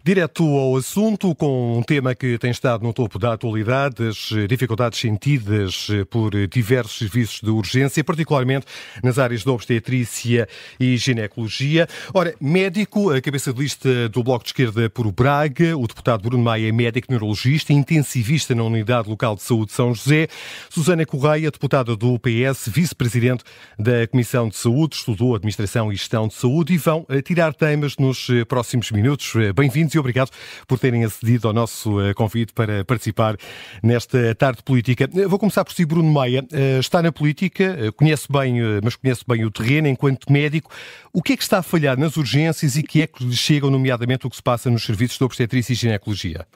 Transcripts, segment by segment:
Direto ao assunto, com um tema que tem estado no topo da atualidade, as dificuldades sentidas por diversos serviços de urgência, particularmente nas áreas da obstetrícia e ginecologia. Ora, médico, a cabeça de lista do Bloco de Esquerda por Braga, o deputado Bruno Maia é médico neurologista, intensivista na Unidade Local de Saúde de São José. Susana Correia, deputada do PS, vice-presidente da Comissão de Saúde, estudou Administração e Gestão de Saúde e vão tirar temas nos próximos minutos. Bem-vindos e obrigado por terem acedido ao nosso convite para participar nesta tarde política. Vou começar por si, Bruno Maia. Está na política, conhece bem o terreno enquanto médico. O que é que está a falhar nas urgências e que é que lhe chegam, nomeadamente, o que se passa nos serviços de obstetrícia e ginecologia?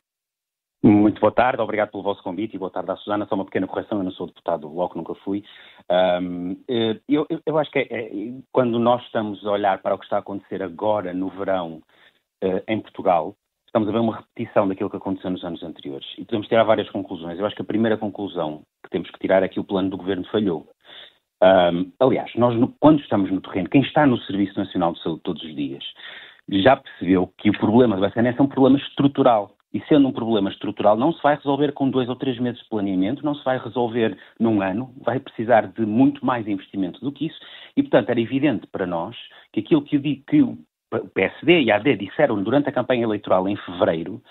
Muito boa tarde, obrigado pelo vosso convite e boa tarde à Susana. Só uma pequena correção, eu não sou deputado do Bloco, nunca fui. Eu acho que quando nós estamos a olhar para o que está a acontecer agora no verão em Portugal, estamos a ver uma repetição daquilo que aconteceu nos anos anteriores e podemos tirar várias conclusões. Eu acho que a primeira conclusão que temos que tirar é que o plano do Governo falhou. Aliás, nós quando estamos no terreno, quem está no Serviço Nacional de Saúde todos os dias já percebeu que o problema do SNS é um problema estrutural. E sendo um problema estrutural, não se vai resolver com 2 ou 3 meses de planeamento, não se vai resolver num ano, vai precisar de muito mais investimento do que isso. E, portanto, era evidente para nós que aquilo que o PSD e a AD disseram durante a campanha eleitoral em fevereiro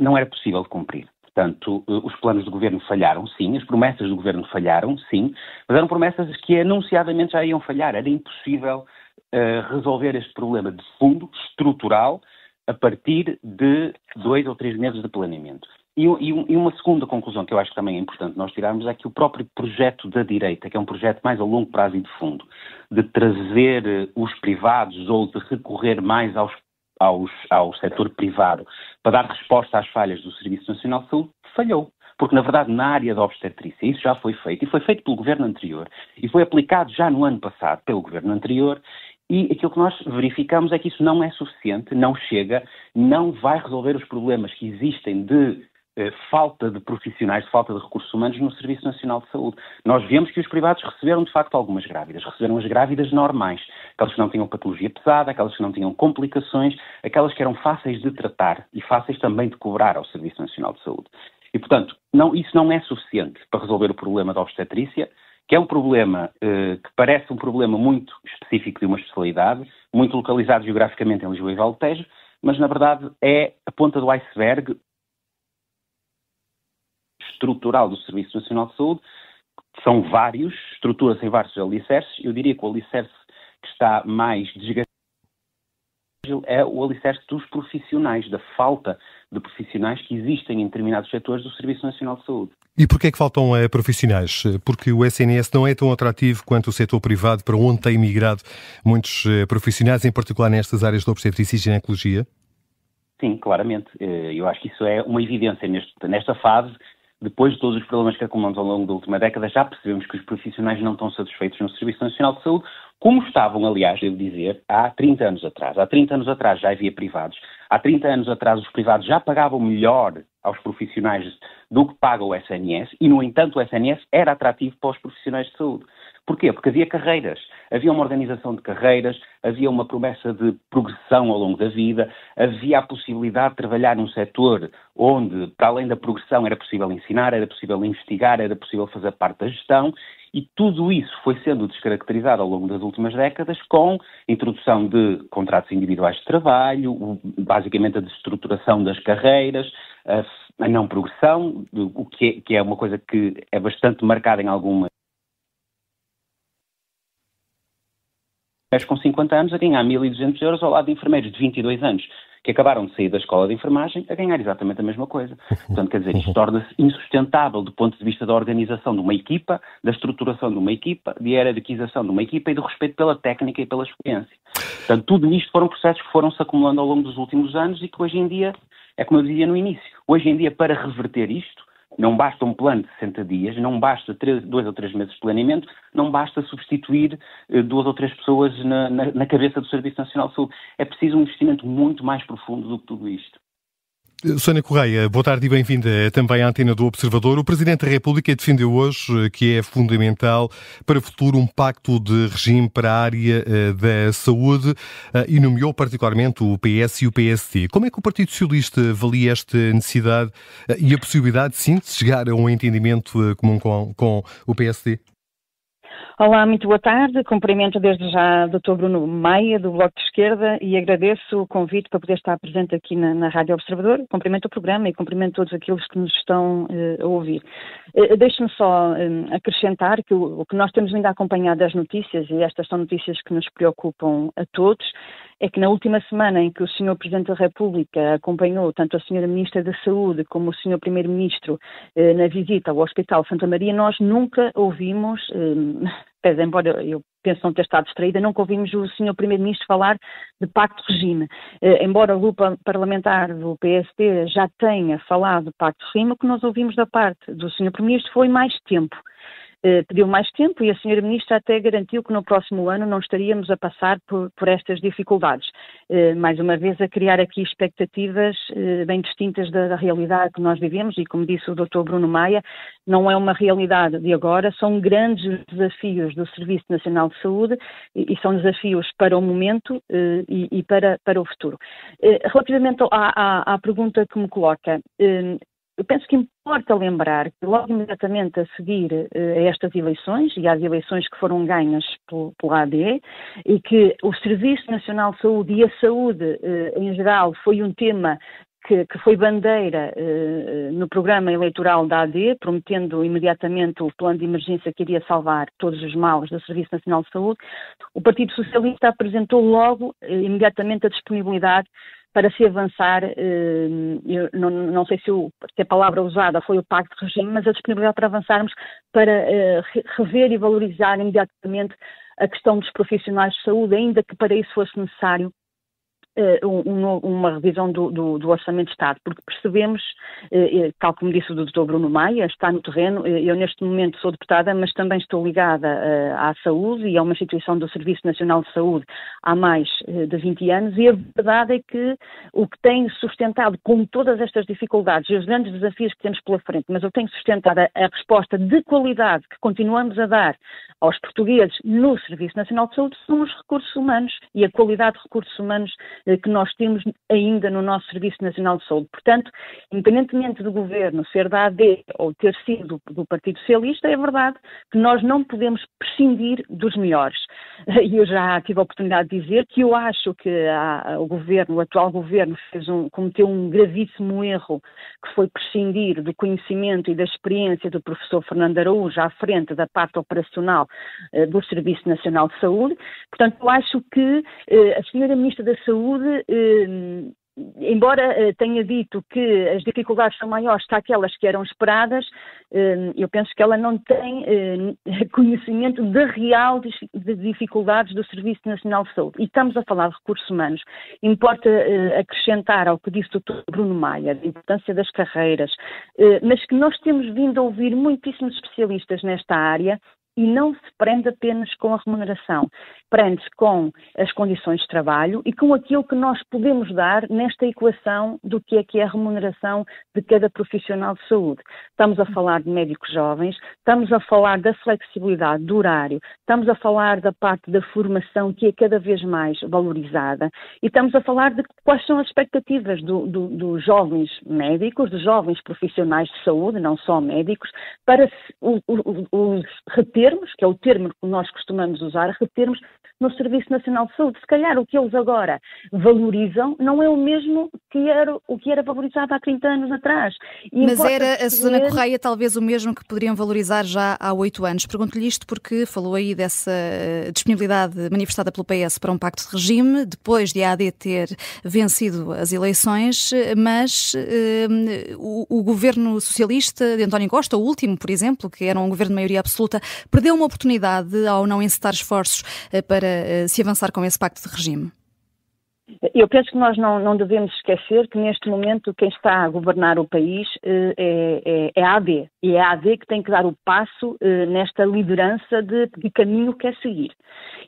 não era possível de cumprir. Portanto, os planos do Governo falharam, sim, as promessas do Governo falharam, sim, mas eram promessas que anunciadamente já iam falhar. Era impossível resolver este problema de fundo, estrutural, a partir de 2 ou 3 meses de planeamento. E uma segunda conclusão que eu acho que também é importante nós tirarmos é que o próprio projeto da direita, que é um projeto mais a longo prazo e de fundo, de trazer os privados ou de recorrer mais ao setor privado para dar resposta às falhas do Serviço Nacional de Saúde, falhou. Porque, na verdade, na área da obstetrícia, isso já foi feito, e foi feito pelo Governo anterior, e foi aplicado já no ano passado pelo Governo anterior, e aquilo que nós verificamos é que isso não é suficiente, não chega, não vai resolver os problemas que existem de falta de profissionais, de falta de recursos humanos no Serviço Nacional de Saúde. Nós vemos que os privados receberam, de facto, algumas grávidas. Receberam as grávidas normais, aquelas que não tinham patologia pesada, aquelas que não tinham complicações, aquelas que eram fáceis de tratar e fáceis também de cobrar ao Serviço Nacional de Saúde. E, portanto, isso não é suficiente para resolver o problema da obstetrícia, que é um problema que parece um problema muito específico de uma especialidade, muito localizado geograficamente em Lisboa e Valtejo, mas na verdade é a ponta do iceberg estrutural do Serviço Nacional de Saúde. São vários, estrutura-se em vários alicerces. Eu diria que o alicerce que está mais desgastado é o alicerce dos profissionais, da falta de profissionais que existem em determinados setores do Serviço Nacional de Saúde. E porquê é que faltam profissionais? Porque o SNS não é tão atrativo quanto o setor privado, para onde têm migrado muitos profissionais, em particular nestas áreas de obstetrícia e ginecologia? Sim, claramente. Eu acho que isso é uma evidência nesta fase. Depois de todos os problemas que acumulamos ao longo da última década, já percebemos que os profissionais não estão satisfeitos no Serviço Nacional de Saúde, como estavam, aliás, devo dizer, há 30 anos atrás. Há 30 anos atrás já havia privados. Há 30 anos atrás os privados já pagavam melhor aos profissionais do que paga o SNS e, no entanto, o SNS era atrativo para os profissionais de saúde. Porquê? Porque havia carreiras, havia uma organização de carreiras, havia uma promessa de progressão ao longo da vida, havia a possibilidade de trabalhar num setor onde, para além da progressão, era possível ensinar, era possível investigar, era possível fazer parte da gestão, e tudo isso foi sendo descaracterizado ao longo das últimas décadas com a introdução de contratos individuais de trabalho, basicamente a desestruturação das carreiras, a não progressão, o que é uma coisa que é bastante marcada em algumas com 50 anos a ganhar 1.200 euros ao lado de enfermeiros de 22 anos que acabaram de sair da escola de enfermagem a ganhar exatamente a mesma coisa. Portanto, quer dizer, isto torna-se insustentável do ponto de vista da organização de uma equipa, da estruturação de uma equipa, de hierarquização de uma equipa e do respeito pela técnica e pela experiência. Portanto, tudo isto foram processos que foram-se acumulando ao longo dos últimos anos e que hoje em dia, é como eu dizia no início, hoje em dia para reverter isto, não basta um plano de 60 dias, não basta 2 ou 3 meses de planeamento, não basta substituir 2 ou 3 pessoas na cabeça do Serviço Nacional de Saúde. É preciso um investimento muito mais profundo do que tudo isto. Sónia Correia, boa tarde e bem-vinda também à Antena do Observador. O Presidente da República defendeu hoje que é fundamental para o futuro um pacto de regime para a área da saúde e nomeou particularmente o PS e o PSD. Como é que o Partido Socialista avalia esta necessidade e a possibilidade, sim, de chegar a um entendimento comum com o PSD? Olá, muito boa tarde. Cumprimento desde já o Dr. Bruno Maia, do Bloco de Esquerda, e agradeço o convite para poder estar presente aqui na Rádio Observador. Cumprimento o programa e cumprimento todos aqueles que nos estão a ouvir. Deixe-me só acrescentar que o que nós temos vindo a acompanhar das notícias, e estas são notícias que nos preocupam a todos, é que na última semana em que o Sr. Presidente da República acompanhou tanto a Sra. Ministra da Saúde como o Sr. Primeiro-Ministro na visita ao Hospital Santa Maria, nós nunca ouvimos, embora eu penso não ter estado distraída, nunca ouvimos o Sr. Primeiro-Ministro falar de pacto de regime. Embora o grupo parlamentar do PSD já tenha falado de pacto de regime, o que nós ouvimos da parte do Sr. Primeiro-Ministro foi mais tempo. Pediu mais tempo e a Sra. Ministra até garantiu que no próximo ano não estaríamos a passar por estas dificuldades. Mais uma vez a criar aqui expectativas bem distintas da realidade que nós vivemos e, como disse o Dr. Bruno Maia, não é uma realidade de agora, são grandes desafios do Serviço Nacional de Saúde e são desafios para o momento e para o futuro. Relativamente à pergunta que me coloca, eu penso que importa lembrar que logo imediatamente a seguir a estas eleições, e às eleições que foram ganhas pela AD, e que o Serviço Nacional de Saúde e a saúde em geral foi um tema que foi bandeira no programa eleitoral da AD, prometendo imediatamente o plano de emergência que iria salvar todos os males do Serviço Nacional de Saúde, o Partido Socialista apresentou logo imediatamente a disponibilidade para se avançar, eu não sei se a palavra usada foi o pacto de regime, mas a disponibilidade para avançarmos para rever e valorizar imediatamente a questão dos profissionais de saúde, ainda que para isso fosse necessário uma revisão do Orçamento de Estado, porque percebemos, tal como disse o Dr. Bruno Maia, está no terreno. Eu neste momento sou deputada, mas também estou ligada à saúde e a uma instituição do Serviço Nacional de Saúde há mais de 20 anos, e a verdade é que o que tem sustentado, com todas estas dificuldades e os grandes desafios que temos pela frente, mas o que tem sustentado a resposta de qualidade que continuamos a dar aos portugueses no Serviço Nacional de Saúde são os recursos humanos e a qualidade de recursos humanos que nós temos ainda no nosso Serviço Nacional de Saúde. Portanto, independentemente do governo ser da AD ou ter sido do Partido Socialista, é verdade que nós não podemos prescindir dos melhores. E eu já tive a oportunidade de dizer que eu acho que o atual governo cometeu um gravíssimo erro, que foi prescindir do conhecimento e da experiência do professor Fernando Araújo à frente da parte operacional do Serviço Nacional de Saúde. Portanto, eu acho que a Sra. Ministra da Saúde, embora tenha dito que as dificuldades são maiores que aquelas que eram esperadas, eu penso que ela não tem conhecimento da real de dificuldades do Serviço Nacional de Saúde. E estamos a falar de recursos humanos. Importa acrescentar ao que disse o Dr. Bruno Maia, da importância das carreiras, mas que nós temos vindo a ouvir muitíssimos especialistas nesta área, e não se prende apenas com a remuneração, prende-se com as condições de trabalho e com aquilo que nós podemos dar nesta equação do que é a remuneração de cada profissional de saúde. Estamos a falar de médicos jovens, estamos a falar da flexibilidade do horário, estamos a falar da parte da formação que é cada vez mais valorizada e estamos a falar de quais são as expectativas dos jovens médicos, dos jovens profissionais de saúde, não só médicos, para os retermos, que é o termo que nós costumamos usar, retermos no Serviço Nacional de Saúde. Se calhar o que eles agora valorizam não é o mesmo que era valorizado há 30 anos atrás. Mas era a Susana Correia talvez o mesmo que poderiam valorizar já há 8 anos. Pergunto-lhe isto porque falou aí dessa disponibilidade manifestada pelo PS para um pacto de regime, depois de a AD ter vencido as eleições, mas o governo socialista de António Costa, o último, por exemplo, que era um governo de maioria absoluta, perdeu uma oportunidade ao não encetar esforços para se avançar com esse pacto de regime. Eu penso que nós não devemos esquecer que neste momento quem está a governar o país é a AD E é a AD que tem que dar o passo nesta liderança de caminho que quer seguir.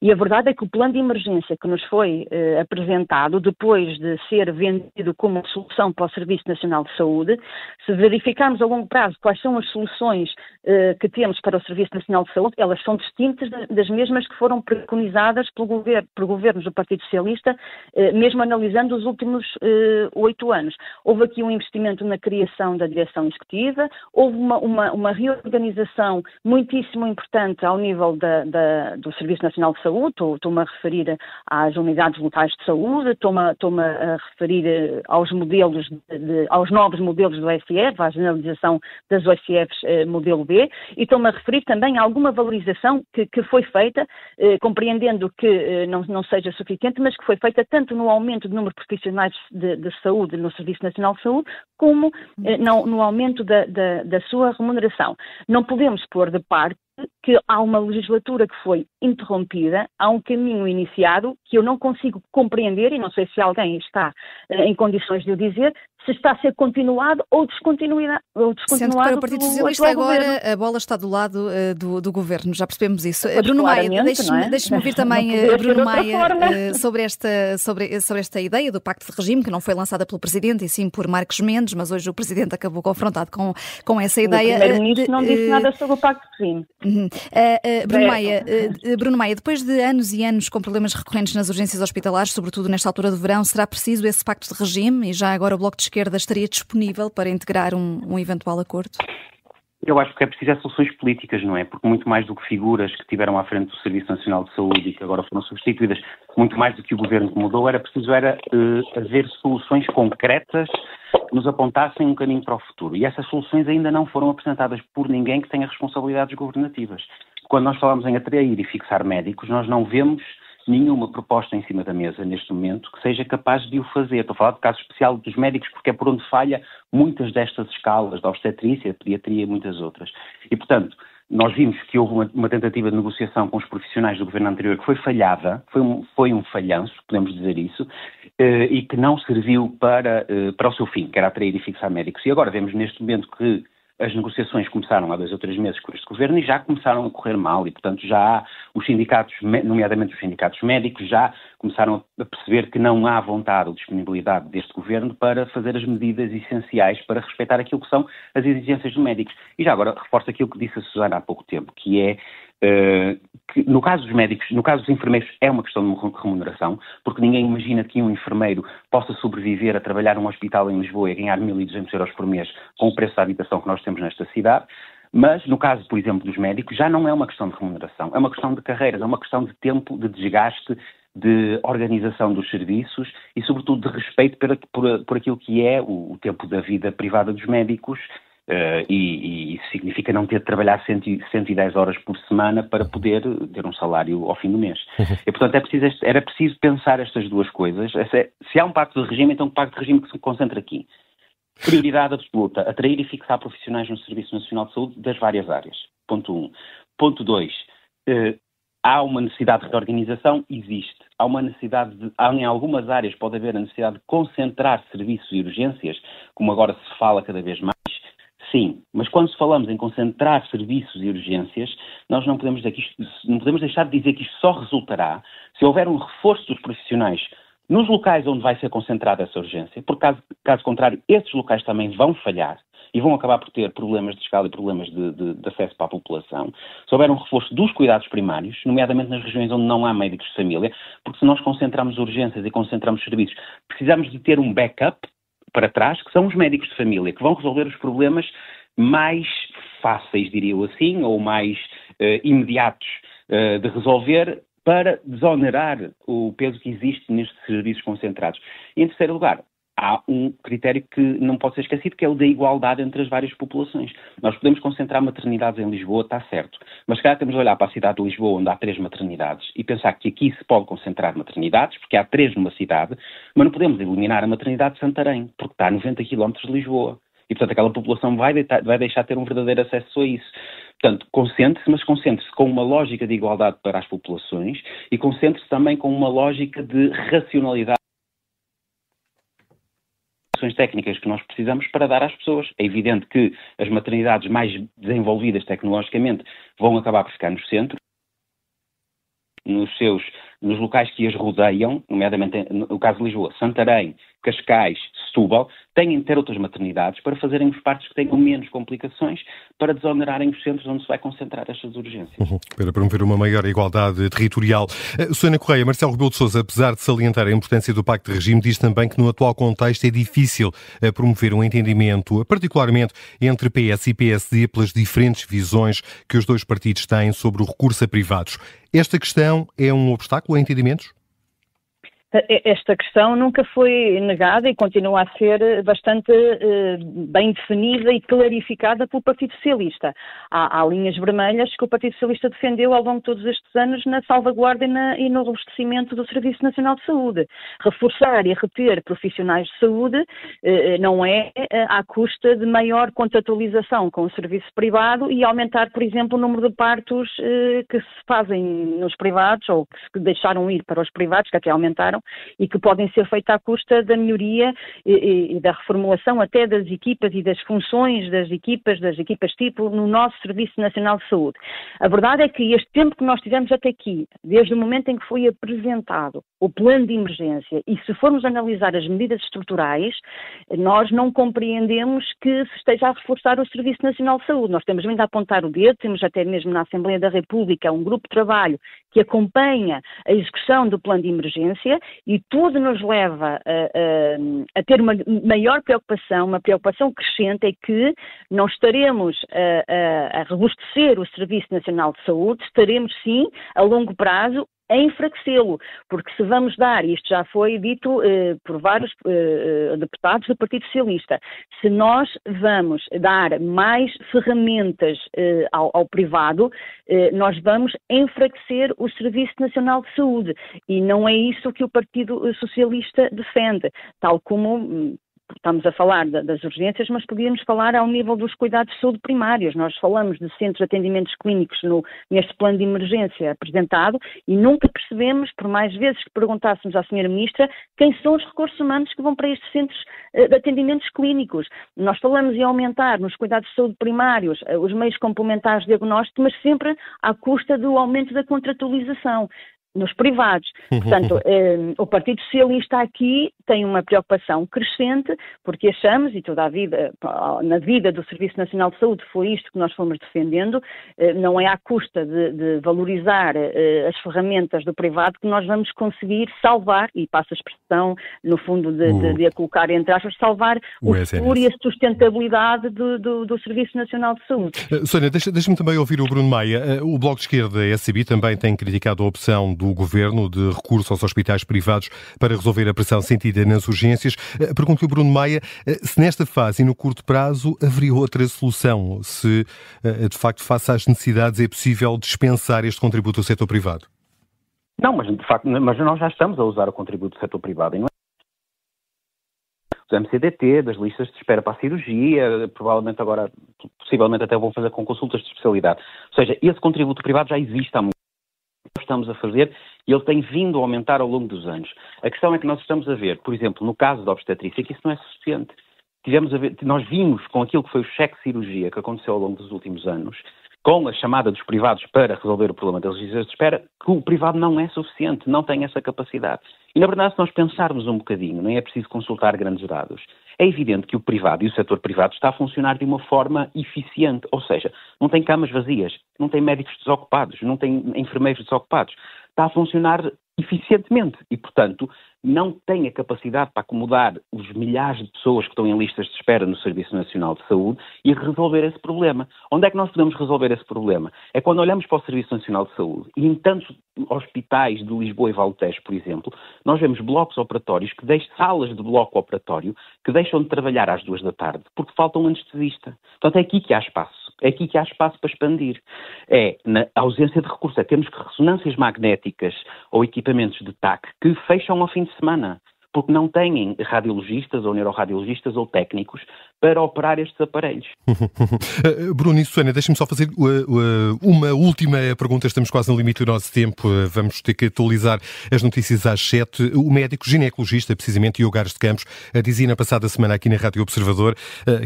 E a verdade é que o plano de emergência que nos foi apresentado, depois de ser vendido como solução para o Serviço Nacional de Saúde, se verificarmos a longo prazo quais são as soluções que temos para o Serviço Nacional de Saúde, elas são distintas das mesmas que foram preconizadas por governos do Partido Socialista, mesmo analisando os últimos 8 anos. Houve aqui um investimento na criação da direção executiva, houve uma reorganização muitíssimo importante ao nível do Serviço Nacional de Saúde. Estou-me a referir às unidades locais de saúde, estou-me a referir aos modelos, aos novos modelos do OSF, à generalização das OSFs modelo B, e estou-me a referir também a alguma valorização que foi feita, compreendendo que não seja suficiente, mas que foi feita tanto no aumento do número de profissionais de saúde no Serviço Nacional de Saúde, como no aumento da sua remuneração. Não podemos pôr de parte que há uma legislatura que foi interrompida, há um caminho iniciado que eu não consigo compreender, e não sei se alguém está em condições de o dizer, se está a ser continuado ou descontinuado. Sendo que para o Partido Socialista agora a bola está do lado do Governo, já percebemos isso. Bruno Maia, deixe-me ouvir também, Bruno Maia, sobre esta ideia do Pacto de Regime, que não foi lançada pelo Presidente e sim por Marcos Mendes, mas hoje o Presidente acabou confrontado com essa ideia. O Primeiro-Ministro não disse nada sobre o Pacto de Regime. Bruno Maia, depois de anos e anos com problemas recorrentes nas urgências hospitalares, sobretudo nesta altura do verão, será preciso esse Pacto de Regime? E já agora o Bloco de Esquerda estaria disponível para integrar um eventual acordo? Eu acho que é preciso soluções políticas, não é? Porque muito mais do que figuras que estiveram à frente do Serviço Nacional de Saúde e que agora foram substituídas, muito mais do que o Governo mudou, era preciso haver soluções concretas que nos apontassem um caminho para o futuro. E essas soluções ainda não foram apresentadas por ninguém que tenha responsabilidades governativas. Quando nós falamos em atrair e fixar médicos, nós não vemos nenhuma proposta em cima da mesa neste momento que seja capaz de o fazer. Estou a falar do caso especial dos médicos, porque é por onde falha muitas destas escalas, da obstetrícia, pediatria e muitas outras. E, portanto, nós vimos que houve uma tentativa de negociação com os profissionais do governo anterior que foi falhada, foi um falhanço, podemos dizer isso, e que não serviu para o seu fim, que era atrair e fixar médicos. E agora vemos neste momento que as negociações começaram há 2 ou 3 meses com este governo e já começaram a correr mal e, portanto, já há os sindicatos, nomeadamente os sindicatos médicos, já começaram a perceber que não há vontade ou disponibilidade deste governo para fazer as medidas essenciais para respeitar aquilo que são as exigências dos médicos. E já agora reforço aquilo que disse a Susana há pouco tempo, que é que no caso dos médicos, no caso dos enfermeiros, é uma questão de remuneração, porque ninguém imagina que um enfermeiro possa sobreviver a trabalhar num hospital em Lisboa e ganhar 1.200 euros por mês com o preço da habitação que nós temos nesta cidade. Mas, no caso, por exemplo, dos médicos, já não é uma questão de remuneração, é uma questão de carreiras, é uma questão de tempo, de desgaste, de organização dos serviços e, sobretudo, de respeito por aquilo que é o tempo da vida privada dos médicos. E isso significa não ter de trabalhar 110 horas por semana para poder ter um salário ao fim do mês. E, portanto, era preciso pensar estas duas coisas. Se há um pacto de regime, então um pacto de regime que se concentra aqui. Prioridade absoluta, atrair e fixar profissionais no Serviço Nacional de Saúde das várias áreas. Ponto 1. Ponto 2. Há uma necessidade de reorganização? Existe. Há uma necessidade em algumas áreas pode haver a necessidade de concentrar serviços e urgências, como agora se fala cada vez mais. Sim, mas quando falamos em concentrar serviços e urgências, nós não podemos deixar de dizer que isto só resultará se houver um reforço dos profissionais nos locais onde vai ser concentrada essa urgência, porque caso contrário, esses locais também vão falhar e vão acabar por ter problemas de escala e problemas de acesso para a população. Se houver um reforço dos cuidados primários, nomeadamente nas regiões onde não há médicos de família, porque se nós concentramos urgências e concentramos serviços, precisamos de ter um backup para trás, que são os médicos de família, que vão resolver os problemas mais fáceis, diria eu assim, ou mais imediatos de resolver, para desonerar o peso que existe nestes serviços concentrados. E, em terceiro lugar, há um critério que não pode ser esquecido, que é o da igualdade entre as várias populações. Nós podemos concentrar maternidades em Lisboa, está certo, mas se calhar temos de olhar para a cidade de Lisboa, onde há 3 maternidades, e pensar que aqui se pode concentrar maternidades, porque há 3 numa cidade, mas não podemos eliminar a maternidade de Santarém, porque está a 90 km de Lisboa. E, portanto, aquela população vai deixar de ter um verdadeiro acesso a isso. Portanto, concentre-se com uma lógica de igualdade para as populações e concentre-se também com uma lógica de racionalidade técnicas que nós precisamos para dar às pessoas. É evidente que as maternidades mais desenvolvidas tecnologicamente vão acabar por ficar nos centros, nos locais que as rodeiam, nomeadamente no caso de Lisboa, Santarém, Cascais, Setúbal, têm de ter outras maternidades para fazerem os partos que tenham menos complicações, para desonerarem os centros onde se vai concentrar estas urgências. Para promover uma maior igualdade territorial. Susana Correia, Marcelo Rebelo de Sousa, apesar de salientar a importância do Pacto de Regime, diz também que no atual contexto é difícil promover um entendimento, particularmente entre PS e PSD, pelas diferentes visões que os dois partidos têm sobre o recurso a privados. Esta questão é um obstáculo a entendimentos? Esta questão nunca foi negada e continua a ser bastante bem definida e clarificada pelo Partido Socialista. Há linhas vermelhas que o Partido Socialista defendeu ao longo de todos estes anos na salvaguarda e no robustecimento do Serviço Nacional de Saúde. Reforçar e reter profissionais de saúde não é à custa de maior contratualização com o serviço privado e aumentar, por exemplo, o número de partos que se fazem nos privados ou que se deixaram ir para os privados, que até aumentaram, e que podem ser feitas à custa da melhoria e da reformulação até das equipas e das funções das equipas tipo no nosso Serviço Nacional de Saúde. A verdade é que este tempo que nós tivemos até aqui, desde o momento em que foi apresentado o plano de emergência, e se formos analisar as medidas estruturais, nós não compreendemos que se esteja a reforçar o Serviço Nacional de Saúde. Nós temos vindo a apontar o dedo, temos até mesmo na Assembleia da República um grupo de trabalho que acompanha a execução do plano de emergência e tudo nos leva a ter uma maior preocupação, uma preocupação crescente, é que não estaremos a robustecer o Serviço Nacional de Saúde, estaremos sim, a longo prazo, a enfraquecê-lo, porque se vamos dar, e isto já foi dito por vários deputados do Partido Socialista, se nós vamos dar mais ferramentas ao privado, nós vamos enfraquecer o Serviço Nacional de Saúde, e não é isso que o Partido Socialista defende, tal como estamos a falar das urgências, mas podíamos falar ao nível dos cuidados de saúde primários. Nós falamos de centros de atendimentos clínicos neste plano de emergência apresentado e nunca percebemos, por mais vezes que perguntássemos à Sra. Ministra, quem são os recursos humanos que vão para estes centros de atendimentos clínicos. Nós falamos em aumentar nos cuidados de saúde primários os meios complementares de diagnóstico, mas sempre à custa do aumento da contratualização nos privados. Portanto, o Partido Socialista aqui tem uma preocupação crescente, porque achamos, e toda a vida, na vida do Serviço Nacional de Saúde, foi isto que nós fomos defendendo, não é à custa de valorizar as ferramentas do privado que nós vamos conseguir salvar, e passo a expressão, no fundo, de a colocar entre aspas, salvar o futuro e a sustentabilidade do Serviço Nacional de Saúde. Sónia, deixa-me também ouvir o Bruno Maia. O Bloco de Esquerda, a SCB, também tem criticado a opção do Governo de recurso aos hospitais privados para resolver a pressão sentida nas urgências. Pergunto-lhe, Bruno Maia, se nesta fase e no curto prazo haveria outra solução, se de facto face às necessidades é possível dispensar este contributo do setor privado? Não, mas de facto, nós já estamos a usar o contributo do setor privado e não é do MCDT, das listas de espera para a cirurgia, provavelmente agora, possivelmente até vão fazer com consultas de especialidade. Ou seja, esse contributo privado já existe há muito tempo. Estamos a fazer e ele tem vindo a aumentar ao longo dos anos. A questão é que nós estamos a ver, por exemplo, no caso da obstetrícia, que isso não é suficiente. Nós vimos com aquilo que foi o cheque de cirurgia que aconteceu ao longo dos últimos anos, com a chamada dos privados para resolver o problema das listas de espera, que o privado não é suficiente, não tem essa capacidade. E, na verdade, se nós pensarmos um bocadinho, nem é preciso consultar grandes dados, é evidente que o privado e o setor privado está a funcionar de uma forma eficiente, ou seja, não tem camas vazias, não tem médicos desocupados, não tem enfermeiros desocupados, está a funcionar eficientemente e, portanto, não tem a capacidade para acomodar os milhares de pessoas que estão em listas de espera no Serviço Nacional de Saúde e resolver esse problema. Onde é que nós podemos resolver esse problema? É quando olhamos para o Serviço Nacional de Saúde e em tantos hospitais de Lisboa e Valtejo, por exemplo, nós vemos blocos operatórios, salas de bloco operatório que deixam de trabalhar às 2 da tarde porque falta um anestesista. Portanto, é aqui que há espaço. É aqui que há espaço para expandir. É na ausência de recursos. É termos que ressonâncias magnéticas ou equipamentos de TAC que fecham ao fim de semana. porque não têm radiologistas ou neuroradiologistas ou técnicos para operar estes aparelhos. Bruno e Susana, deixem-me só fazer uma última pergunta. Estamos quase no limite do nosso tempo. Vamos ter que atualizar as notícias às 7. O médico ginecologista, precisamente, Diogo Aires de Campos, dizia na passada semana aqui na Rádio Observador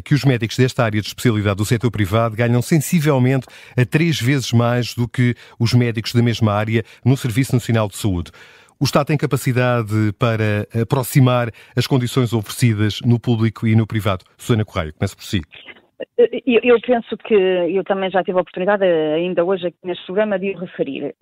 que os médicos desta área de especialidade do setor privado ganham sensivelmente a 3 vezes mais do que os médicos da mesma área no Serviço Nacional de Saúde. O Estado tem capacidade para aproximar as condições oferecidas no público e no privado? Susana Correia, começo por si. Eu penso que eu também já tive a oportunidade, ainda hoje aqui neste programa, de o referir.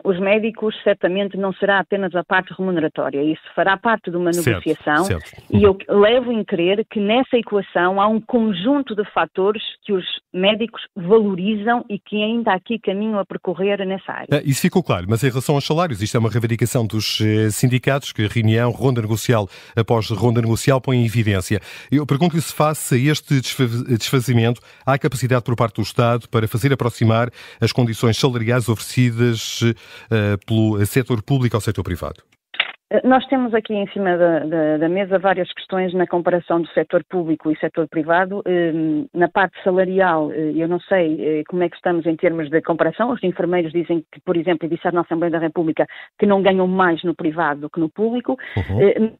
Os médicos certamente não será apenas a parte remuneratória, isso fará parte de uma negociação, certo. E eu levo em crer que nessa equação há um conjunto de fatores que os médicos valorizam e que ainda há aqui caminho a percorrer nessa área. Isso ficou claro, mas em relação aos salários, isto é uma reivindicação dos sindicatos, que a reunião, ronda negocial após ronda negocial, põe em evidência. Eu pergunto-lhe se face a este desfazimento há capacidade por parte do Estado para fazer aproximar as condições salariais oferecidas pelo setor público ao setor privado. Nós temos aqui em cima da mesa várias questões na comparação do setor público e setor privado. Na parte salarial, eu não sei como é que estamos em termos de comparação. Os enfermeiros dizem que, por exemplo, e disseram na Assembleia da República que não ganham mais no privado do que no público.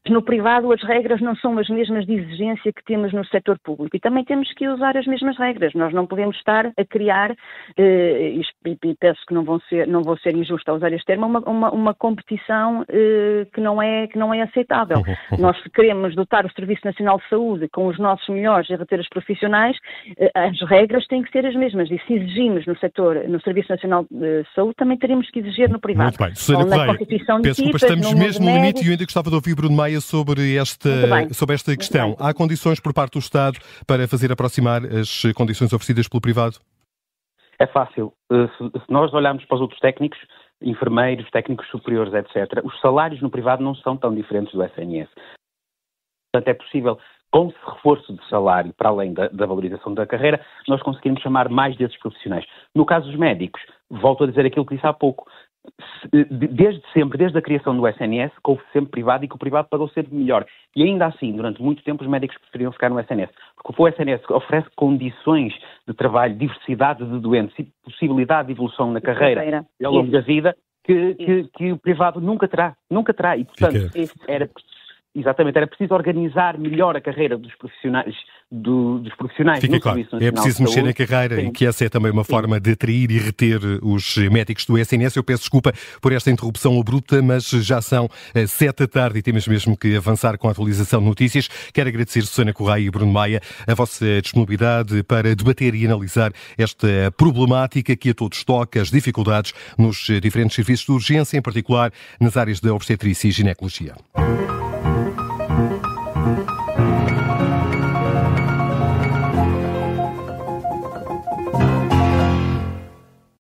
No privado as regras não são as mesmas de exigência que temos no setor público e também temos que usar as mesmas regras. Nós não podemos estar a criar, e penso que não vou ser injusta a usar este termo, uma competição que não é aceitável. Nós queremos dotar o Serviço Nacional de Saúde com os nossos melhores e reter os profissionais, as regras têm que ser as mesmas. E se exigimos no Serviço Nacional de Saúde, também teremos que exigir no privado. Muito bem. Susana Correia, peço desculpa, estamos mesmo no limite e eu ainda gostava de ouvir Bruno Maia sobre esta questão. Há condições por parte do Estado para fazer aproximar as condições oferecidas pelo privado? É fácil. Se nós olharmos para os outros técnicos, enfermeiros, técnicos superiores, etc., os salários no privado não são tão diferentes do SNS. Portanto, é possível, com esse reforço de salário, para além da valorização da carreira, nós conseguirmos chamar mais desses profissionais. No caso dos médicos, volto a dizer aquilo que disse há pouco, desde sempre, desde a criação do SNS, que houve sempre privado e que o privado pagou sempre melhor. E ainda assim, durante muito tempo, os médicos preferiam ficar no SNS. Porque o SNS oferece condições de trabalho, diversidade de doentes e possibilidade de evolução na carreira e ao longo da vida que o privado nunca terá. E, portanto, era preciso organizar melhor a carreira dos profissionais Fica no claro. Serviço Nacional É preciso mexer na carreira. Sim. E que essa é também uma forma de atrair e reter os médicos do SNS. Eu peço desculpa por esta interrupção abrupta, mas já são 7 da tarde e temos mesmo que avançar com a atualização de notícias. Quero agradecer, Susana Correia e Bruno Maia, a vossa disponibilidade para debater e analisar esta problemática que a todos toca, as dificuldades nos diferentes serviços de urgência, em particular nas áreas da obstetrícia e ginecologia.